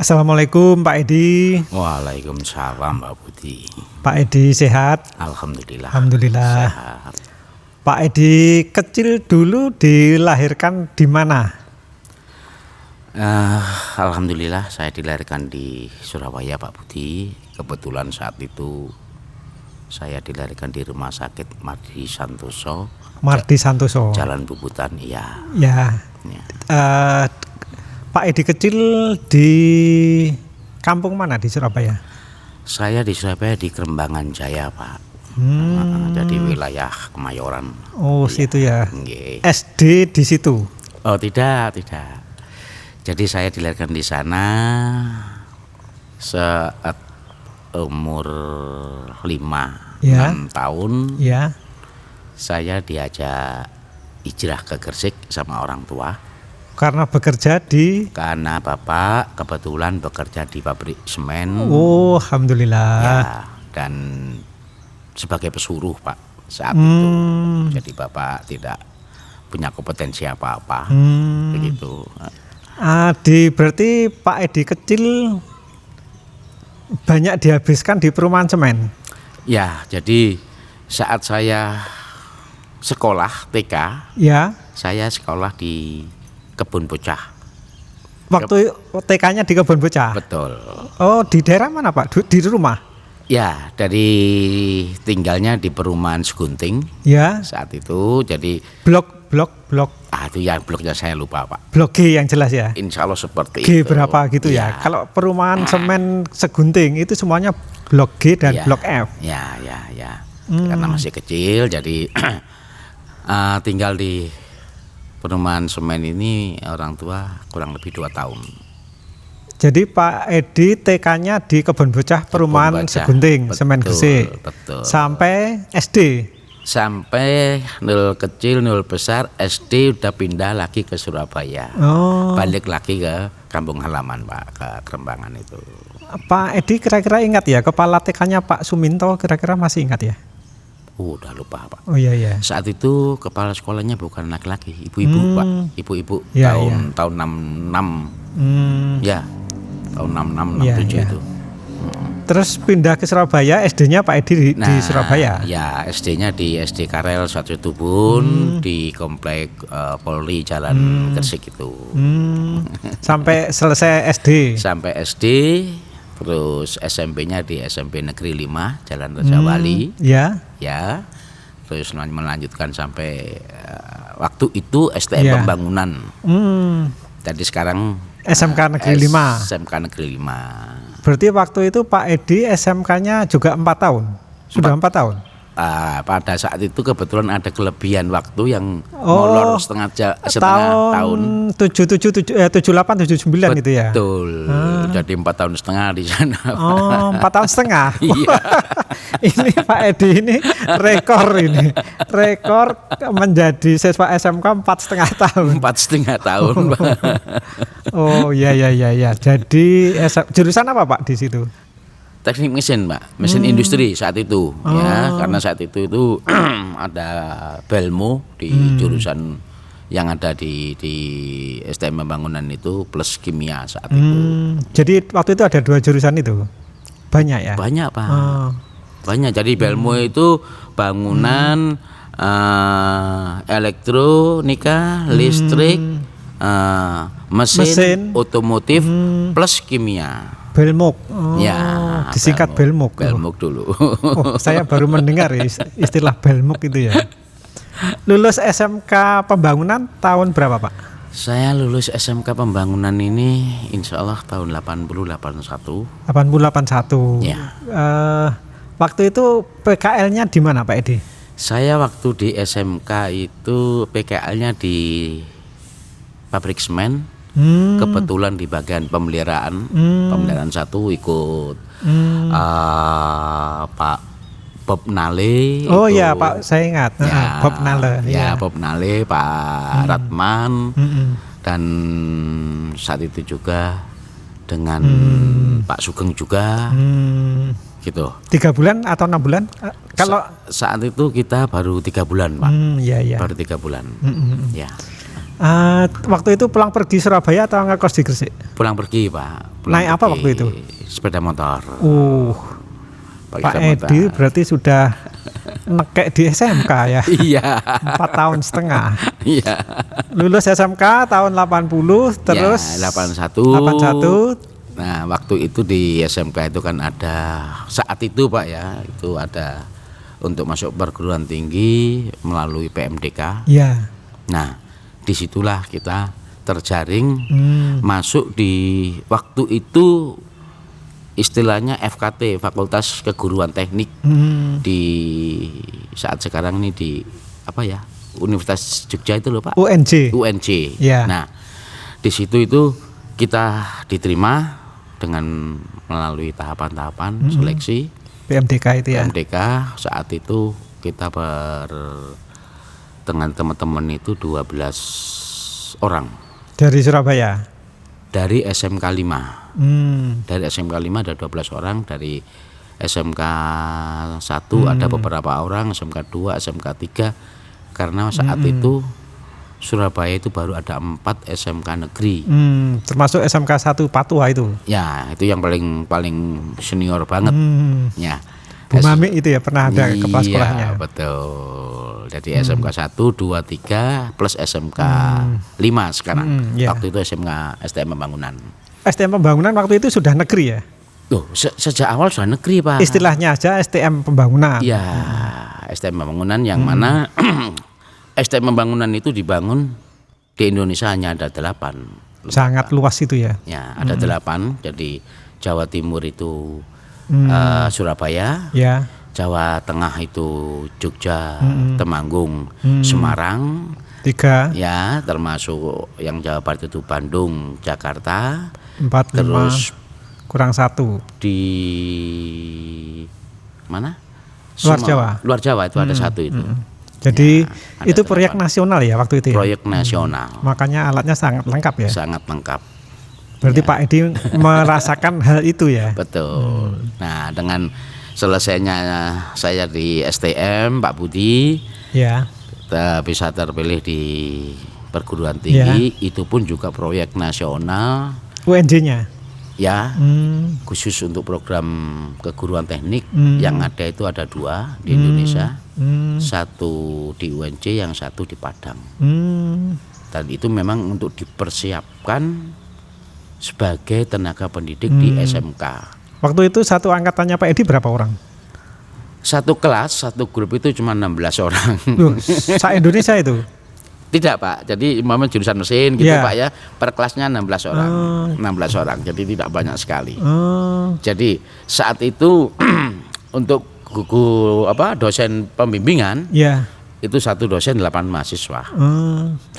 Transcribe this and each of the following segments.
Assalamualaikum Pak Edi. Waalaikumsalam Mbak Budi. Pak Edi sehat? Alhamdulillah. Alhamdulillah. Sehat. Pak Edi kecil dulu dilahirkan di mana? Alhamdulillah saya dilahirkan di Surabaya Pak Budi. Kebetulan saat itu saya dilahirkan di Rumah Sakit Mardi Santoso. Mardi Santoso. Jalan Bubutan, iya. Ya. Pak Edi kecil di kampung mana di Surabaya? Saya di Surabaya di Kerembangan Jaya Pak. Jadi wilayah Kemayoran. Oh, iya. Situ ya. Nggih. SD di situ. Oh tidak. Jadi saya dilahirkan di sana saat umur 5-6 tahun. Ya. Saya diajak hijrah ke Gresik sama orang tua. Karena bekerja di? Karena bapak kebetulan bekerja di pabrik semen. Oh, alhamdulillah. Ya, dan sebagai pesuruh Pak saat itu. Jadi bapak tidak punya kompetensi apa-apa. Begitu. Berarti Pak Edi kecil banyak dihabiskan di perumahan semen. Ya, jadi saat saya sekolah TK, ya, saya sekolah di Kebun Bocah. Waktu TK-nya di Kebun Bocah. Betul. Oh, di daerah mana Pak? Di rumah? Ya, dari tinggalnya di perumahan Segunting. Ya. Saat itu jadi blok. Itu ya bloknya saya lupa Pak. Blok G yang jelas ya. Insya Allah seperti G itu. berapa gitu ya. Kalau perumahan semen Segunting itu semuanya blok G dan blok F. Ya. Karena masih kecil jadi tinggal di perumahan semen ini orang tua kurang lebih 2 tahun. Jadi Pak Edi TK-nya di Kebun Bocah perumahan Segunting, semen Gresik. Betul. Sampai SD. Sampai 0 kecil 0 besar SD udah pindah lagi ke Surabaya. Oh. Balik lagi ke kampung halaman Pak, ke Kerembangan itu. Pak Edi kira-kira ingat ya kepala TK-nya Pak Suminto, kira-kira masih ingat ya? Udah lupa Pak. Oh iya. Saat itu kepala sekolahnya bukan laki-laki, ibu-ibu Pak. Ibu-ibu ya, tahun 66. Ya. Tahun 66 67 itu. Terus pindah ke Surabaya, SD-nya Pak Edi di Surabaya. Ya, SD-nya di SD Karel Satu Tubun di komplek Polri Jalan Gresik itu. Sampai selesai SD. Sampai SD, terus SMP-nya di SMP Negeri 5 Jalan Raja Wali. Ya. Terus melanjutkan sampai waktu itu STM Pembangunan. Jadi sekarang SMK Negeri 5. SMK Negeri 5. Berarti waktu itu Pak Edi SMK-nya juga 4 tahun. Sudah 4 tahun. Pada saat itu kebetulan ada kelebihan waktu yang molor setengah tahun. 78 79 itu ya. Betul. Jadi 4 tahun setengah di sana. Oh, 4 tahun setengah. Iya. Ini Pak Edi ini rekor menjadi siswa SMK 4,5 tahun. 4,5 tahun. Oh ya. Jadi jurusan apa Pak di situ? Teknik mesin Pak, mesin industri saat itu. Ya, karena saat itu ada Belmo di jurusan yang ada di STM Pembangunan itu plus kimia saat itu. Jadi waktu itu ada 2 jurusan itu? Banyak ya? Banyak Pak. Banyak. Jadi Belmo itu bangunan, elektronika, listrik, mesin, otomotif plus kimia. Belmuk. Ya, disingkat Belmuk. Belmuk dulu. Saya baru mendengar istilah Belmuk itu ya. Lulus SMK Pembangunan tahun berapa Pak? Saya lulus SMK Pembangunan ini insya Allah tahun 80-81. 80-81. Ya. Waktu itu PKL-nya di mana Pak Edi? Saya waktu di SMK itu PKL-nya di pabrik semen. Kebetulan di bagian pemeliharaan, pemeliharaan 1 ikut Pak Bob Nale. Oh iya Pak, saya ingat. Bob Nale. Ya, Bob Nale, Pak Ratman, dan saat itu juga dengan Pak Sugeng juga, gitu. 3 bulan atau 6 bulan? Kalau saat itu kita baru 3 bulan Pak. Iya. Baru 3 bulan. Ya. Waktu itu pulang pergi Surabaya atau ngekos di Gresik? Pulang pergi Pak. Naik apa waktu itu? Sepeda motor. Pakai Pak sepeda Edi motor. berarti sudah nekek di SMK ya. Iya. 4 tahun setengah. Iya. Lulus SMK tahun 80 terus Ya, 81. 81. Nah, waktu itu di SMK itu kan ada saat itu Pak ya, itu ada untuk masuk perguruan tinggi melalui PMDK. Ya. Nah, disitulah kita terjaring masuk di waktu itu istilahnya FKT, Fakultas Keguruan Teknik di saat sekarang ini di apa ya, Universitas Jogja itu loh Pak. UNJ. Ya. Nah, di situ itu kita diterima dengan melalui tahapan-tahapan seleksi PMDK itu ya. PMDK. Saat itu kita dengan teman-teman itu 12 orang Dari Surabaya. dari SMK 5. Dari SMK 5 ada 12 orang, dari SMK 1 ada beberapa orang, SMK 2, SMK 3. Karena saat itu Surabaya itu baru ada 4 SMK negeri. Termasuk SMK 1 Patua itu. Ya, itu yang paling senior banget. Ya. Bu Mami itu ya pernah ada kepala sekolahnya. Iya, betul. Jadi SMK 1, 2, 3 plus SMK 5 sekarang. Iya. Waktu itu SMK STM Pembangunan. STM Pembangunan waktu itu sudah negeri ya? Tuh, sejak awal sudah negeri, Pak. Istilahnya aja STM Pembangunan. Iya, STM Pembangunan yang mana STM Pembangunan itu dibangun di Indonesia hanya ada 8. Sangat luas itu ya. Ya, ada 8. Jadi Jawa Timur itu Surabaya, Ya. Jawa Tengah itu Jogja, Temanggung, Semarang, 3, ya termasuk yang Jawa Barat itu Bandung, Jakarta, 4, 5, terus kurang 1. di mana? Luar Jawa. Luar Jawa itu ada 1 itu. Jadi Ya, itu ada proyek 8. nasional ya waktu itu ya? Proyek nasional, Makanya alatnya sangat lengkap ya? sangat lengkap. Berarti Ya. Pak Edi merasakan hal itu ya? Betul. Nah, dengan selesainya saya di STM, Pak Budi, Ya. kita bisa terpilih di perguruan tinggi. Itu pun juga proyek nasional, UNJ-nya? ya, Hmm. khusus untuk program keguruan teknik. Yang ada itu ada 2 di Indonesia, 1 di UNJ, yang 1 di Padang. Dan itu memang untuk dipersiapkan sebagai tenaga pendidik di SMK. Waktu itu satu angkatannya Pak Edi berapa orang? Satu kelas, satu grup itu cuma 16 orang. Loh, se-Indonesia itu? Tidak Pak, jadi umpama jurusan mesin gitu Ya. Pak ya, per kelasnya 16 orang. 16 orang, jadi tidak banyak sekali. Jadi saat itu untuk dosen pembimbingan Ya. itu satu dosen 8 mahasiswa.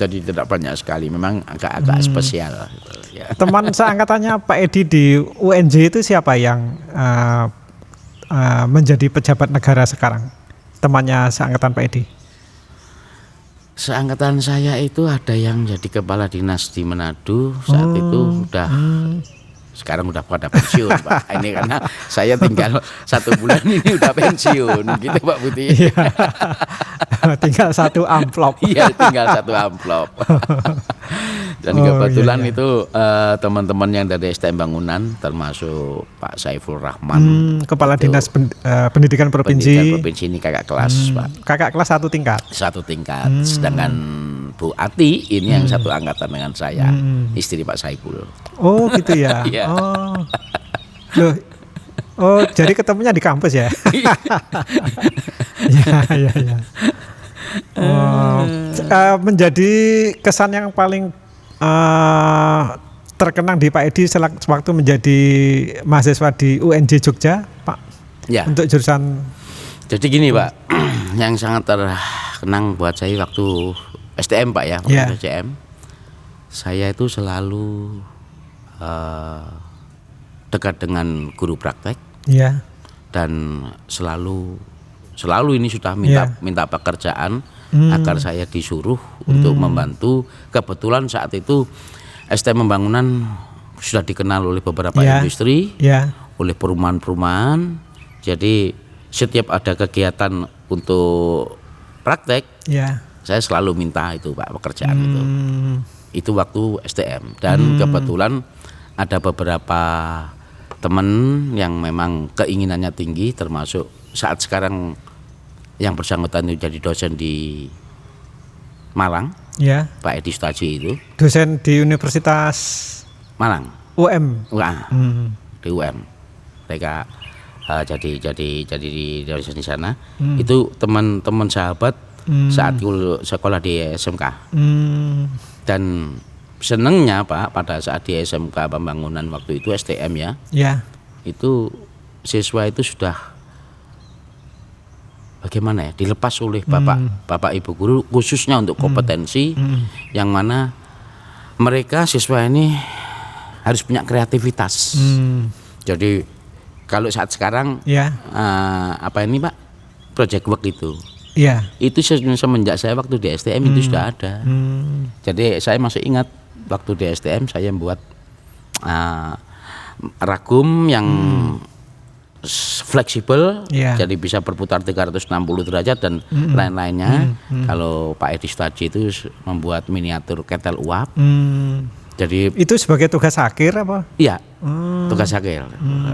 Jadi tidak banyak sekali, memang agak spesial gitu, ya. Teman seangkatannya Pak Edi di UNJ itu siapa yang menjadi pejabat negara sekarang? Temannya seangkatan Pak Edi? Seangkatan saya itu ada yang jadi kepala dinas di Manado saat itu sekarang udah pada pensiun Pak. Ini karena saya tinggal 1 bulan ini udah pensiun gitu Pak Putih. Iya. Tinggal 1 amplop. Iya, tinggal 1 amplop. Dan kebetulan itu teman-teman yang dari STM Bangunan termasuk Pak Saiful Rahman, Kepala itu Dinas Pendidikan Provinsi. pendidikan provinsi ini kakak kelas Pak. Kakak kelas 1 tingkat. 1 tingkat. Sedangkan Bu Ati ini yang 1 angkatan dengan saya, istri Pak Saiful. Oh gitu ya. Iya. Oh. Loh. Oh, jadi ketemunya di kampus ya? Ya. Oh, menjadi kesan yang paling terkenang di Pak Edi sewaktu menjadi mahasiswa di UNJ Jogja, Pak. Ya. Untuk jurusan. Jadi gini Pak, yang sangat terkenang buat saya waktu STM Pak ya, waktu Ya. STM, saya itu selalu dekat dengan guru praktek. Ya. Dan selalu ini sudah Ya. minta pekerjaan agar saya disuruh untuk membantu. Kebetulan saat itu STM Pembangunan sudah dikenal oleh beberapa Ya. industri, Ya. oleh perumahan-perumahan. Jadi setiap ada kegiatan untuk praktek, Ya. saya selalu minta itu Pak pekerjaan itu. Itu waktu STM dan kebetulan ada beberapa teman yang memang keinginannya tinggi, termasuk saat sekarang yang bersangkutan itu jadi dosen di Malang, Ya. Pak Edi Sutaji itu Dosen di Universitas Malang, UM. wah, di UM, mereka jadi di dosen di sana. Itu teman-teman sahabat saat sekolah di SMK. Dan senengnya Pak pada saat di SMK Pembangunan waktu itu STM ya, Ya. itu siswa itu sudah bagaimana ya dilepas oleh bapak ibu guru khususnya untuk kompetensi yang mana mereka siswa ini harus punya kreativitas. Jadi kalau saat sekarang Ya. apa ini Pak project work Ya. itu semenjak saya waktu di STM itu sudah ada. Jadi saya masih ingat waktu di STM saya membuat ragum yang fleksibel, Ya. jadi bisa berputar 360 derajat dan lain-lainnya. Kalau Pak Edi Sutaji itu membuat miniatur ketel uap. Jadi Itu sebagai tugas akhir apa? iya, tugas akhir.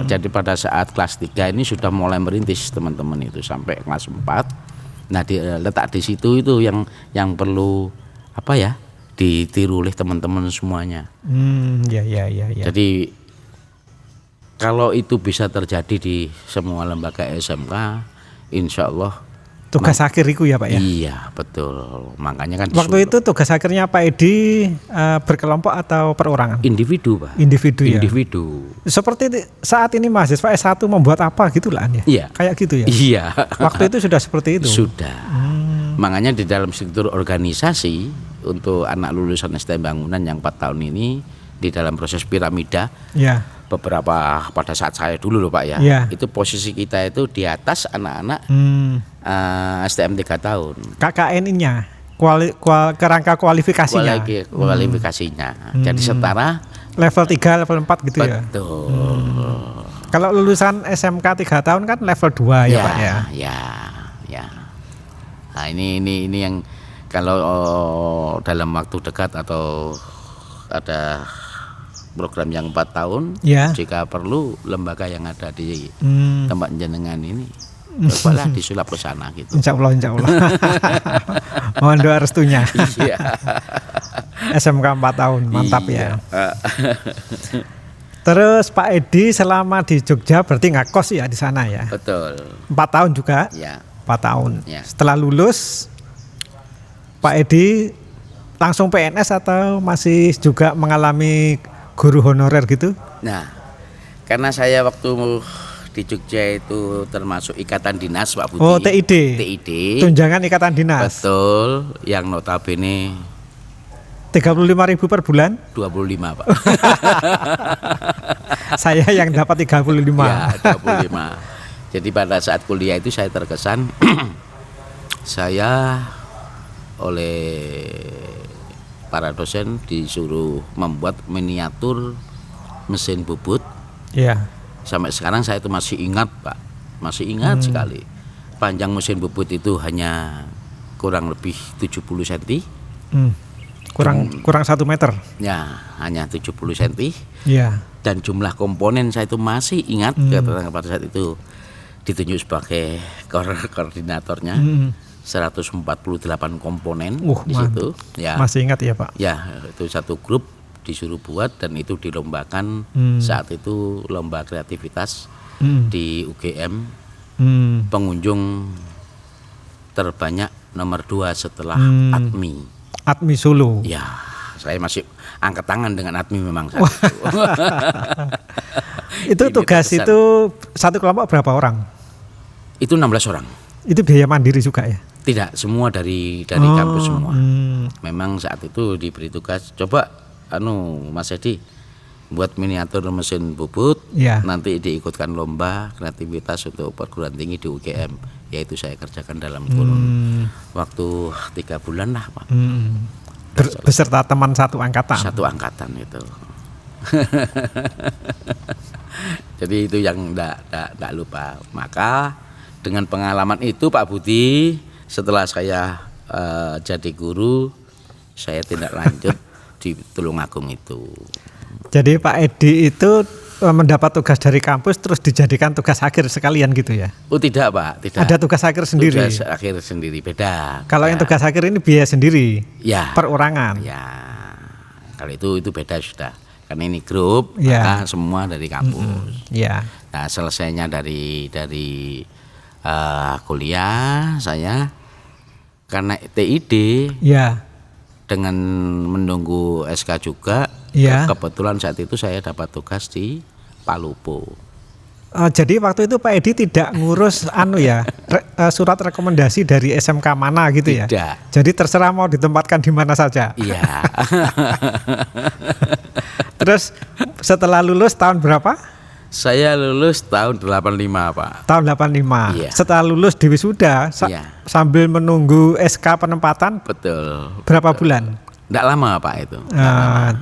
Jadi pada saat kelas 3 ini sudah mulai merintis teman-teman itu sampai kelas 4. Nah, letak di situ itu yang perlu apa ya? Ditiru oleh teman-teman semuanya. Ya. Jadi kalau itu bisa terjadi di semua lembaga SMK, insya Allah Tugas akhir itu ya Pak ya? Iya betul. Makanya kan Waktu itu tugas akhirnya Pak Edi berkelompok atau perorangan? individu Pak. Individu ya? Individu. Seperti saat ini mahasiswa S1 membuat apa gitu lah ya? Iya. Kayak gitu ya? Iya. Waktu itu sudah seperti itu? Sudah. Makanya di dalam struktur organisasi untuk anak lulusan STM Bangunan yang 4 tahun ini di dalam proses piramida, Ya. beberapa pada saat saya dulu loh Pak ya, Ya. itu posisi kita itu di atas anak-anak STM 3 tahun. KKN-nya, kerangka kualifikasinya. Kualifikasinya. Jadi setara Level 3, level 4 gitu ya? betul. Kalau lulusan SMK 3 tahun kan level 2 ya Pak ya? Ya. Nah ini yang kalau dalam waktu dekat atau ada program yang 4 tahun, Ya. jika perlu lembaga yang ada di tempat jenengan ini cobalah disulap ke sana gitu. Insya Allah. Mohon doa restunya. Iya. SMK 4 tahun, mantap Iya. ya. Terus Pak Edi selama di Jogja berarti ngakos ya di sana ya? Betul. 4 tahun juga? Ya. 4 tahun. Ya. Setelah lulus Pak Edi langsung PNS atau masih juga mengalami guru honorer gitu? Nah, karena saya waktu di Jogja itu termasuk ikatan dinas Pak Budi. Oh, TID. TID. Tunjangan ikatan dinas. Betul, yang notabene 35.000 per bulan? 25 Pak. Saya yang dapat 35. Ya, 25. Jadi pada saat kuliah itu saya terkesan saya oleh para dosen disuruh membuat miniatur mesin bubut. Iya. Sampai sekarang saya itu masih ingat Pak, masih ingat sekali. Panjang mesin bubut itu hanya kurang lebih 70 cm. Kurang 1 meter. Ya, hanya 70 cm. Iya. Dan jumlah komponen saya itu masih ingat pada saat itu ditunjuk sebagai koordinatornya. 148 komponen di situ. Ya. Masih ingat ya Pak? Ya, itu satu grup disuruh buat dan itu dilombakan saat itu lomba kreativitas di UGM. Pengunjung terbanyak nomor 2 setelah ATMI. ATMI Solo. Ya, saya masih angkat tangan dengan ATMI memang saat itu. Itu Ini tugas terkesan. itu satu kelompok berapa orang? Itu 16 orang. Itu biaya mandiri juga ya? Tidak, semua dari kampus semua. Hmm. Memang saat itu diberi tugas, coba Mas Edi buat miniatur mesin bubut, Ya. nanti diikutkan lomba kreativitas untuk perguruan tinggi di UGM. Yaitu saya kerjakan dalam kurun waktu 3 bulan lah Pak. Beserta teman satu angkatan. Satu angkatan itu. Jadi itu yang enggak lupa. Maka dengan pengalaman itu Pak Budi, setelah saya jadi guru saya tindak lanjut di Tulungagung itu. Jadi Pak Edi itu mendapat tugas dari kampus terus dijadikan tugas akhir sekalian gitu ya? Oh tidak Pak, tidak. Ada tugas akhir sendiri? Tugas akhir sendiri, beda. Kalau yang tugas akhir ini biaya sendiri? Ya. Perorangan? Ya, kalau itu beda sudah. Karena ini grup, Ya. maka semua dari kampus. Ya. Nah selesainya dari kuliah saya karena TID Ya. dengan menunggu SK juga, Ya. kebetulan saat itu saya dapat tugas di Palopo. Jadi waktu itu Pak Edi tidak ngurus surat rekomendasi dari SMK mana gitu ya? Tidak. Jadi terserah mau ditempatkan di mana saja. Iya. Terus setelah lulus tahun berapa? Saya lulus tahun 85 Pak. Tahun 85. Iya. Setelah lulus di wisuda Iya. sambil menunggu SK penempatan Betul. berapa bulan? Nggak lama Pak itu.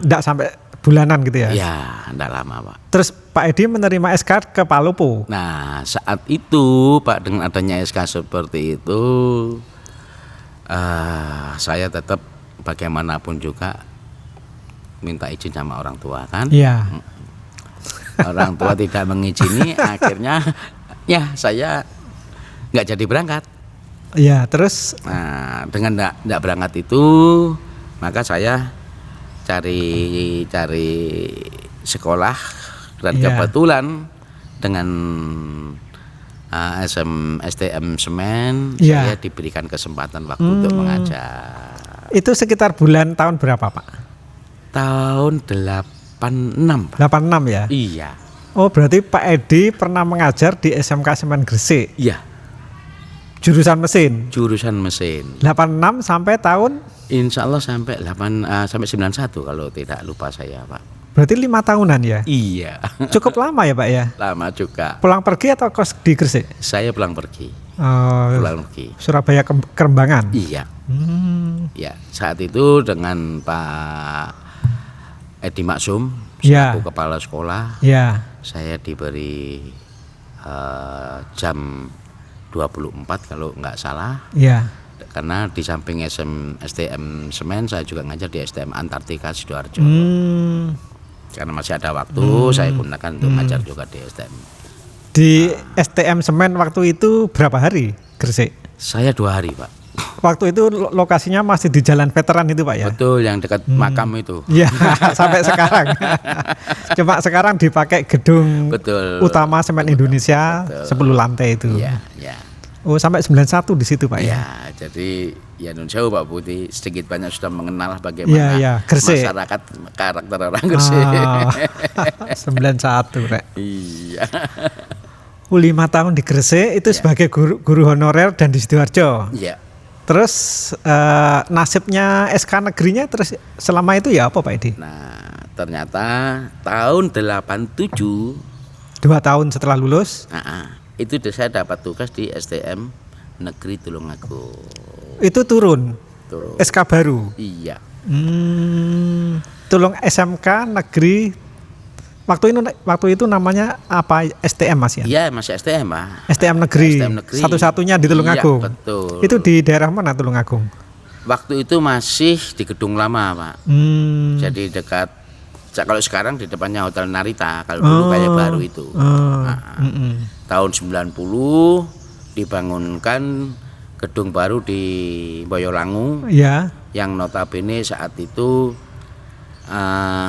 Enggak sampai bulanan gitu ya? Iya, nggak lama Pak. Terus Pak Edi menerima SK ke Palopo. Nah saat itu Pak dengan adanya SK seperti itu, saya tetap bagaimanapun juga minta izin sama orang tua kan. Iya. Orang tua tidak mengizini, akhirnya ya saya nggak jadi berangkat. Iya, terus Nah dengan nggak berangkat itu, maka saya cari sekolah dan Iya. kebetulan dengan STM Semen Iya. saya diberikan kesempatan waktu untuk mengajar. itu sekitar bulan tahun berapa Pak? Tahun 86 Pak. 86 ya? Iya. Oh berarti Pak Edi pernah mengajar di SMK Semen Gresik, Iya, jurusan mesin. jurusan mesin. 86 sampai tahun, Insya Allah sampai 91 kalau tidak lupa saya Pak. berarti 5 tahunan ya? Iya. Cukup lama ya Pak ya? Lama juga. Pulang pergi atau kos di Gresik? Saya pulang pergi. Oh, Pulang pergi. Surabaya Kerembangan. Iya. Hmm, Ya, saat itu dengan Pak Edi Maksum Ya. selaku kepala sekolah, ya, saya diberi jam 24 kalau nggak salah, ya. karena di samping STM Semen saya juga ngajar di STM Antartika Sidoarjo. Hmm, Karena masih ada waktu, saya gunakan untuk ngajar juga di STM. di STM Semen waktu itu berapa hari Gresik? Saya 2 hari Pak. Waktu itu lokasinya masih di Jalan Veteran itu Pak ya? Betul, yang dekat makam itu. Iya, sampai sekarang. Cuma sekarang dipakai gedung Betul. utama Semen Indonesia 10 lantai itu. Iya, ya. Oh, sampai 91 di situ Pak ya? Ya, jadi ya nun sewu Pak Putih sedikit banyak sudah mengenal bagaimana Iya, Gresik. masyarakat karakter orang Gresik. Ah, 91 Rek. Iya. 5 tahun di Gresik itu sebagai guru honorer dan di Sidoarjo. Iya. Terus nasibnya SK negerinya terus selama itu ya apa Pak Edi? Nah, ternyata tahun 87 2 tahun setelah lulus itu saya dapat tugas di STM Negeri Tulungagung. itu turun Tuh. SK baru. Iya. Tulung SMK negeri waktu itu namanya apa, STM Mas ya? Iya, masih STM Pak. STM negeri. STM negeri. Satu-satunya di Tulungagung. Iya, betul. Itu di daerah mana Tulungagung? Waktu itu masih di gedung lama Pak. Jadi dekat, kalau sekarang di depannya Hotel Narita, kalau dulu kayak baru itu. Tahun 90 dibangunkan gedung baru di Boyolangu Ya. yang notabene saat itu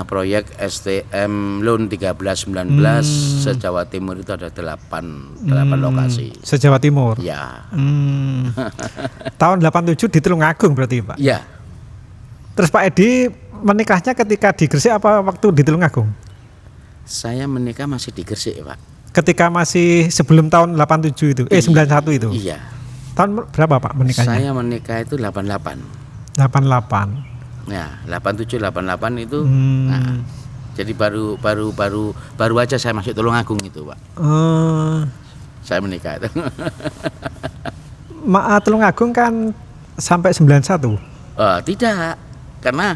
proyek STM Loan 1319 se-Jawa Timur itu ada 8 lokasi. Se-Jawa Timur. Ya. Tahun 87 di Tulungagung berarti Pak. Ya. Terus Pak Edi menikahnya ketika di Gresik apa waktu di Tulungagung? Saya menikah masih di Gresik, Pak. Ketika masih sebelum tahun 87 itu, 91 itu. Iya. Tahun berapa Pak menikahnya? Saya menikah itu 88. 88. Ya, 87 88 itu. Nah, jadi baru aja saya masuk Tulungagung itu, Pak. Saya menikah itu. Tulungagung kan sampai 91. Tidak, karena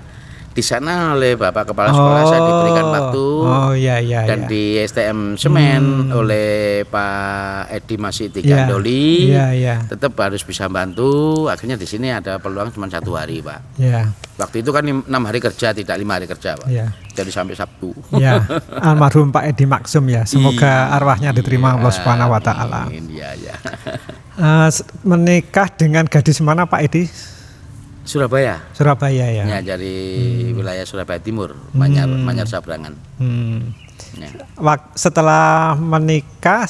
Di sana oleh Bapak Kepala Sekolah saya diberikan waktu. Oh iya iya. Dan iya. di STM Semen oleh Pak Edi Masih Iya, Tigandoli, iya, iya. tetap harus bisa bantu. Akhirnya di sini ada peluang cuma 1 hari, Pak. Ya, Waktu itu kan 6 hari kerja, tidak 5 hari kerja, Pak. ya. Jadi sampai Sabtu. Ya, almarhum Pak Edi Maksum ya. Semoga arwahnya diterima Allah Subhanahu wa taala. Iya, ya. Menikah dengan gadis mana Pak Edi? Surabaya. Surabaya ya. Ya, dari wilayah Surabaya Timur, Manyar Sabrangan. Ya. Setelah menikah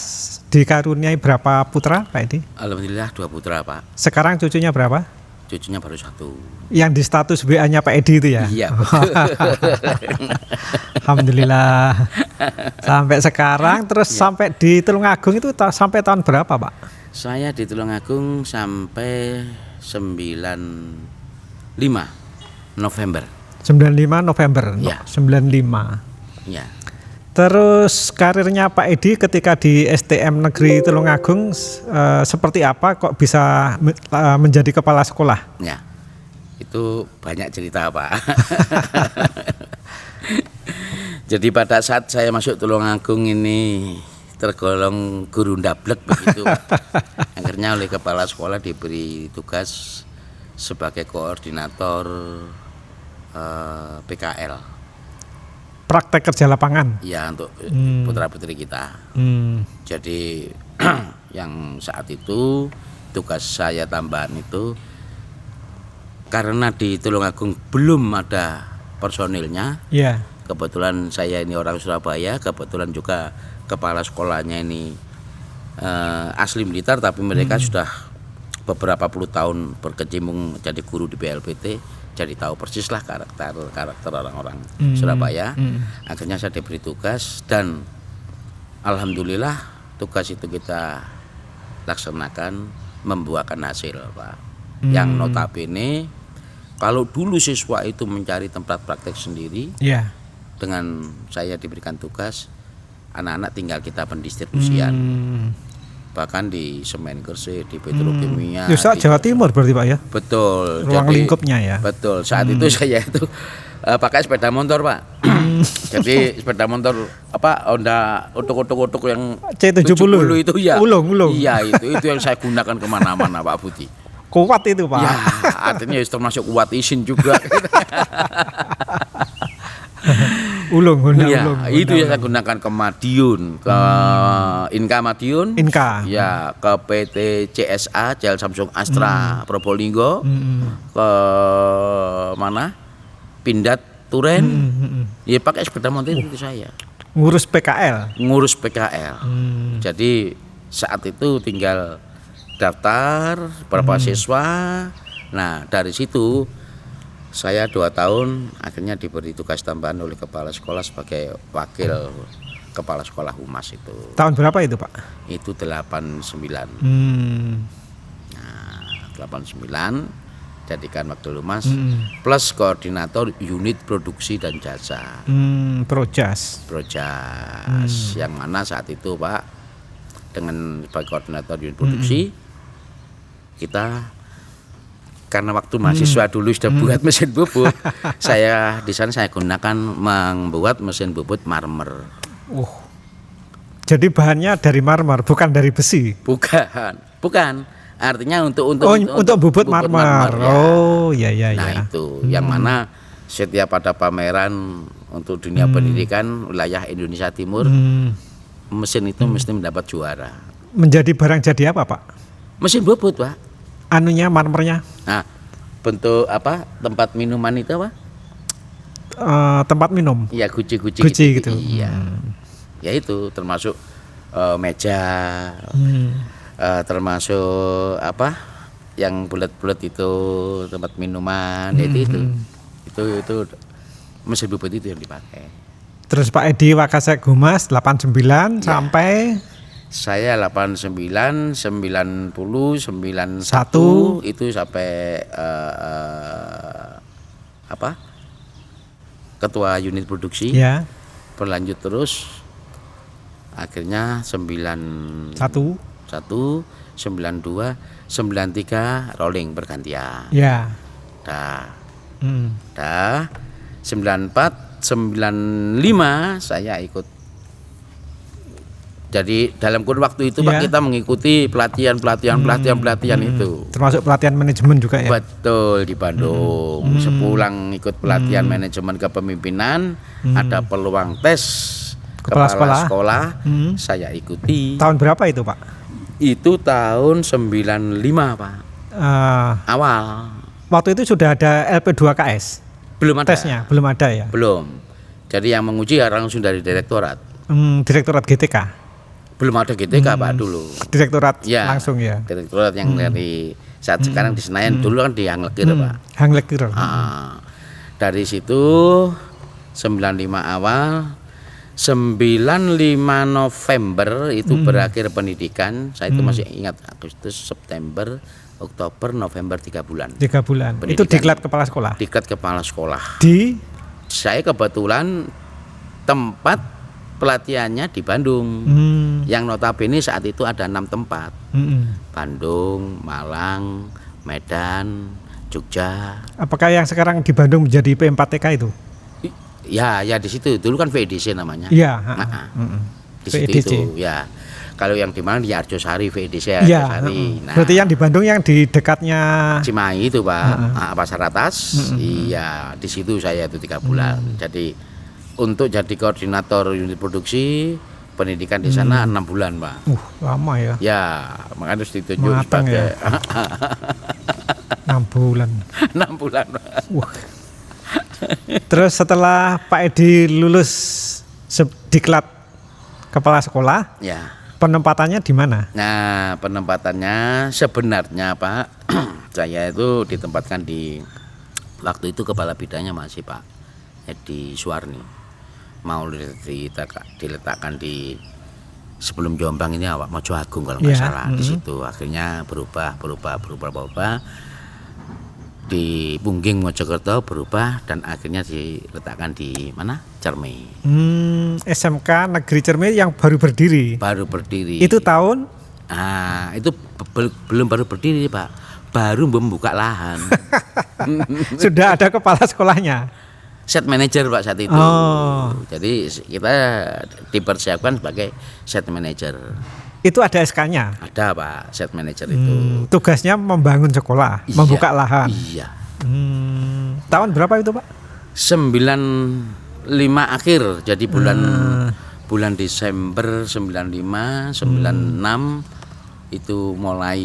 dikaruniai berapa putra Pak Edi? Alhamdulillah 2 putra, Pak. Sekarang cucunya berapa? Cucunya baru 1. Yang di status WA-nya Pak Edi itu ya? Iya, betul. Alhamdulillah. Sampai sekarang terus sampai di Tulungagung itu sampai tahun berapa Pak? Saya di Tulungagung sampai 95 November. 95 November. Ya. 95. Ya. Terus karirnya Pak Edi ketika di STM Negeri Tulungagung seperti apa kok bisa menjadi kepala sekolah? Ya. Itu banyak cerita, Pak. Jadi pada saat saya masuk Tulungagung ini tergolong guru ndablek begitu. Akhirnya oleh kepala sekolah diberi tugas sebagai koordinator PKL. Praktek kerja lapangan. Ya, untuk putra-putri kita. Jadi yang saat itu tugas saya tambahan itu karena di Tulungagung belum ada personilnya. Ya. Kebetulan saya ini orang Surabaya, kebetulan juga kepala sekolahnya ini asli Blitar, tapi mereka sudah beberapa puluh tahun berkecimpung jadi guru di PLPT, jadi tahu persis lah karakter orang-orang Surabaya. Akhirnya saya diberi tugas dan alhamdulillah tugas itu kita laksanakan membuahkan hasil, Pak. Yang notabene kalau dulu siswa itu mencari tempat praktek sendiri, Ya. dengan saya diberikan tugas, anak-anak tinggal kita pendistribusian. Bahkan di Semen Gresik, di Petrokimia. Justru Jawa Timur berarti Pak ya? Betul. Ruang lingkupnya ya? Betul. Saat itu saya itu pakai sepeda motor, Pak. Jadi sepeda motor Honda otok yang C70 itu ya. Ulung. Iya, itu yang saya gunakan kemana-mana, Pak Budi. Kuat itu Pak. Ya, artinya termasuk kuat isin juga. Honda Iya, ulung. itu yang saya gunakan ke Madiun, ke Inka Madiun. Inka. Ya, ke PT CSA, Cel Samsung Astra Probolinggo. Ke mana? Pindad Turen. Ya pakai sepeda motor itu saya. Ngurus PKL. Ngurus PKL. Jadi saat itu tinggal daftar berapa siswa. Nah, dari situ saya 2 tahun akhirnya diberi tugas tambahan oleh kepala sekolah sebagai wakil kepala sekolah humas itu. Tahun berapa itu Pak? Itu 89. Nah, 89 jadikan wakil humas plus koordinator unit produksi dan jasa. Projas. Yang mana saat itu, Pak, dengan sebagai koordinator unit produksi kita karena waktu mahasiswa dulu sudah buat mesin bubut, di sana saya gunakan membuat mesin bubut marmer. Jadi bahannya dari marmer, bukan dari besi. Bukan. Artinya untuk bubut marmer. Ya. Oh, iya. Nah, itu yang mana setiap ada pameran untuk dunia pendidikan wilayah Indonesia Timur, mesin itu mesti mendapat juara. Menjadi barang jadi apa, Pak? Mesin bubut, Pak. Anunya marmernya? Nah, bentuk tempat minuman itu apa? Tempat minum. Iya, guci-guci gitu. Iya. Ya itu termasuk meja, termasuk yang bulat-bulat itu tempat minuman, itu mesin bubut itu yang dipakai. Terus Pak Edi Wakasek Humas 89 ya. Sampai saya 89, 90, 91 itu sampai ketua unit produksi. Ya. Berlanjut terus akhirnya 91, 92, 93 rolling bergantian. Ya. Dah. 94, 95 saya ikut. Jadi dalam kurun waktu itu Pak, Iya. kita mengikuti pelatihan itu. Termasuk pelatihan manajemen juga ya. Betul, di Bandung. Sepulang ikut pelatihan manajemen kepemimpinan, ada peluang tes Kepala sekolah, Hmm. saya ikuti. Tahun berapa itu Pak? Itu tahun 95 Pak, Eh, awal. waktu itu sudah ada LP2KS Belum ada. tesnya, belum ada ya. Belum. Jadi yang menguji langsung dari direktorat. Direktorat GTK, Belum ada GTK Pak dulu. direktorat Ya, langsung ya. direktorat yang dari saat sekarang di Senayan, dulu kan di Hanglekir Pak. Hanglekir. Dari situ 95 awal, 95 November itu berakhir pendidikan. Saya itu masih ingat, Agustus, September, Oktober, November, 3 bulan. 3 bulan. Itu Pendidikan. diklat kepala sekolah. Diklat kepala sekolah. Di Saya kebetulan tempat pelatihannya di Bandung. Yang notabene saat itu ada 6 tempat. Bandung, Malang, Medan, Jogja. apakah yang sekarang di Bandung menjadi P4TK itu? Ya di situ. Dulu kan VDC namanya. Iya. Di situ VDC. itu ya. Kalau yang di mana di Arjosari, VDC Iya. Arjosari. Nah, Berarti yang di Bandung yang di dekatnya. Cimahi itu Pak, Pasar Atas. Iya, di situ saya itu 3 bulan. Jadi untuk jadi koordinator unit produksi pendidikan di sana 6 bulan Pak. Lama ya. Ya, makanya harus ditunjuk Matang sebagai ya. 6 bulan. 6 bulan Pak. Wah. Terus setelah Pak Edi lulus diklat kepala sekolah, Ya. penempatannya di mana? Nah, penempatannya sebenarnya Pak, saya itu ditempatkan di waktu itu kepala bidangnya masih Pak Edi Suwarni. Mau diletakkan di sebelum Jombang ini awak Mojo Agung kalau nggak Iya, salah. Di situ akhirnya berubah di Pungging Mojokerto berubah dan akhirnya diletakkan di mana? Cermi. SMK Negeri Cermi yang baru berdiri. Baru berdiri. Itu tahun Itu belum baru berdiri Pak, baru membuka lahan. sudah ada kepala sekolahnya. Set manager Pak saat itu. Oh. Jadi kita dipersiapkan sebagai set manager. Itu ada SK-nya. Ada Pak, set manager itu. Tugasnya membangun sekolah, Iya, membuka lahan. Iya. Tahun berapa itu Pak? 95 akhir, jadi bulan Desember 95, 96 itu mulai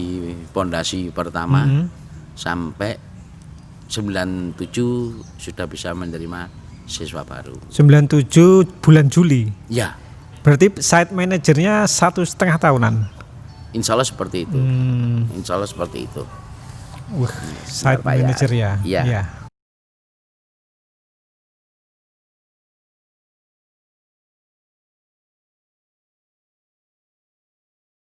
pondasi pertama sampai 97 sudah bisa menerima siswa baru. 97 bulan Juli. Ya, Berarti site manajernya 1,5 tahunan. insya Allah seperti itu. Insya Allah seperti itu. Site Pak ya. manager ya. Iya. Iya.